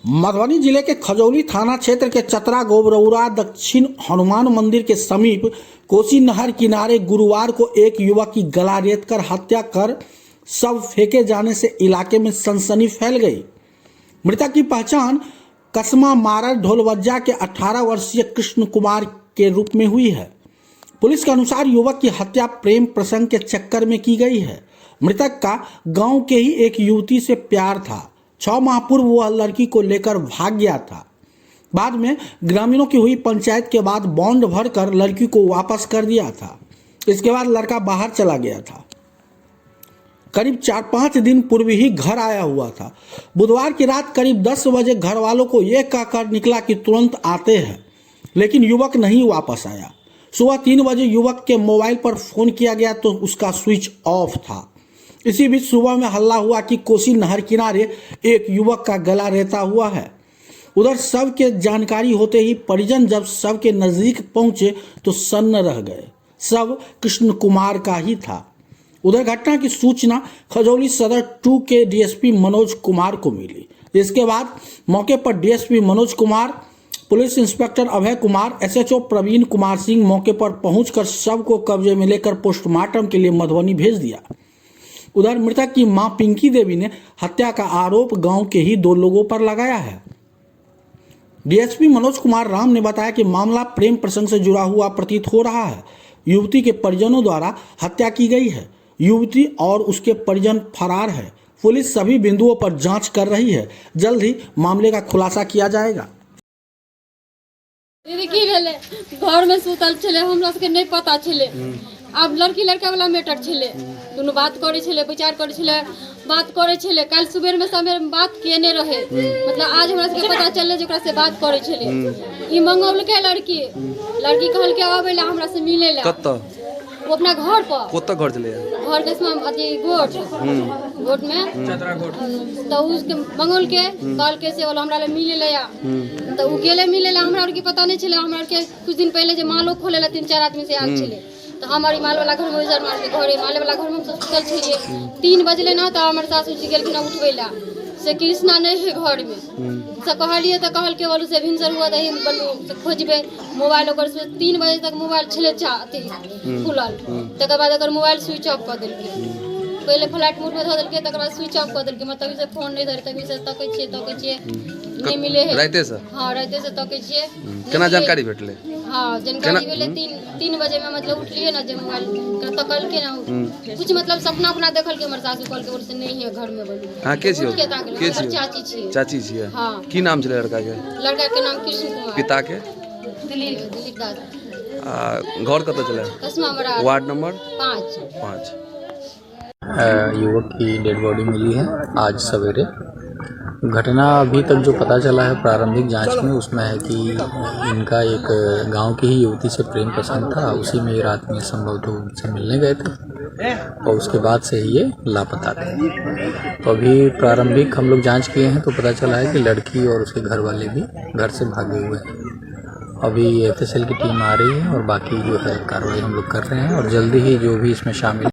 मधुबनी जिले के खजौली थाना क्षेत्र के चतरा गोबरौरा दक्षिण हनुमान मंदिर के समीप कोसी नहर किनारे गुरुवार को एक युवक की गला रेतकर हत्या कर शव फेंके जाने से इलाके में सनसनी फैल गई। मृतक की पहचान कसमा मारर ढोलवज्जा के 18 वर्षीय कृष्ण कुमार के रूप में हुई है। पुलिस के अनुसार युवक की हत्या प्रेम प्रसंग के चक्कर में की गई है। मृतक का गांव के ही एक युवती से प्यार था। 6 माह पूर्व वह लड़की को लेकर भाग गया था। बाद में ग्रामीणों की हुई पंचायत के बाद बॉन्ड भरकर लड़की को वापस कर दिया था। इसके बाद लड़का बाहर चला गया था। करीब 4-5 दिन पूर्व ही घर आया हुआ था। बुधवार की रात करीब 10 बजे घर वालों को यह कहकर निकला कि तुरंत आते हैं, लेकिन युवक नहीं वापस आया। सुबह 3 बजे युवक के मोबाइल पर फोन किया गया तो उसका स्विच ऑफ था। इसी बीच सुबह में हल्ला हुआ कि कोसी नहर किनारे एक युवक का गला रेता हुआ है। उधर शव के जानकारी होते ही परिजन जब शव के नजदीक पहुंचे तो सन्न रह गए। शव कृष्ण कुमार का ही था। उधर घटना की सूचना खजौली सदर 2 के डीएसपी मनोज कुमार को मिली। इसके बाद मौके पर DSP Manoj Kumar, police inspector Abhay Kumar, SHO Praveen Kumar Singh मौके पर पहुंचकर शव को कब्जे में लेकर पोस्टमार्टम के लिए मधुबनी भेज दिया। उधर मृतक की मां पिंकी देवी ने हत्या का आरोप गांव के ही 2 लोगों पर लगाया है। डीएसपी मनोज कुमार राम ने बताया कि मामला प्रेम प्रसंग से जुड़ा हुआ प्रतीत हो रहा है। युवती के परिजनों द्वारा हत्या की गई है। युवती और उसके परिजन फरार है। पुलिस सभी बिंदुओं पर जांच कर रही है। जल्द ही मामले का खुलासा किया जाएगा। घर में सुतल छले, हमरा सबके नहीं पता छले। अब लड़की लड़का वाला मैटर छले, दोनों बात करे छले, विचार करे छले, बात करे छले। कल सुबह में समय बात केने रहे, मतलब आज हमरा सबके पता चलले जे ओकरा से बात करे छले। ई मंगौल के लड़की कहल के आवेला हमरा से मिले ला। कत्ता वो अपना घर पर कोत्ता घर चले घर के इसमें अथी गोट में चतरा गोट तो उसके मंगौल के कहल के से वाला हमरा ले मिले ला। तो उ गेले मिले ला। हमरा के पता नहीं चले। हमरा के कुछ दिन पहले जे मालो खोले ला 3-4 आदमी से आल छले। तो हमारी माल वाला घर में उजर मार के घरे माल वाला घर में सुतल छलिए। 3 बजले ना तो हमर सासू जी गेलखिन उठबै ला से कृष्णा नहीं है घर में। से कहलिए तो कहल के बोलू से भिनसर हुआ दही से खोजबे मोबाइल ओकर 3 बजे तक मोबाइल छले खुलल। तकर बाद अगर मोबाइल स्विच ऑफ कर देलकै, पहले फ्लाइट मोड में धऽ देलकै, तकर बाद स्विच ऑफ कर देलकै। मतलब से फोन नहीं धरे, तभी से तकै छियै नहीं मिले है। राइते से हां राइते से तकै छियै। केना जानकारी भेटले? हाँ जानकारी भेले 3 बजे में मतलब उठलिए ना, जब मोबाइल तो कल के ना कुछ मतलब सपना अपना देखल के हमर सासू कल के बोल से नहीं है घर में बोली। हां के छियो? के चाची छियै। चाची छियै? हां। की नाम छले लड़का के? लड़का के नाम कृष्ण कुमार। पिता के? दिलीप दास। घर कत चले? कसमा बड़ा वार्ड नंबर 5। युवक की डेड बॉडी मिली है आज सवेरे। घटना अभी तक जो पता चला है प्रारंभिक जांच में, उसमें है कि इनका एक गांव की ही युवती से प्रेम प्रसंग था। उसी में रात में संभवतः उनसे मिलने गए थे और उसके बाद से ही ये लापता थे। तो अभी प्रारंभिक हम लोग जांच किए हैं तो पता चला है कि लड़की और उसके घर वाले भी घर से भागे हुए हैं। अभी एफएसएल की टीम आ रही है और बाकी जो है कार्रवाई हम लोग कर रहे हैं और जल्दी ही जो भी इसमें शामिल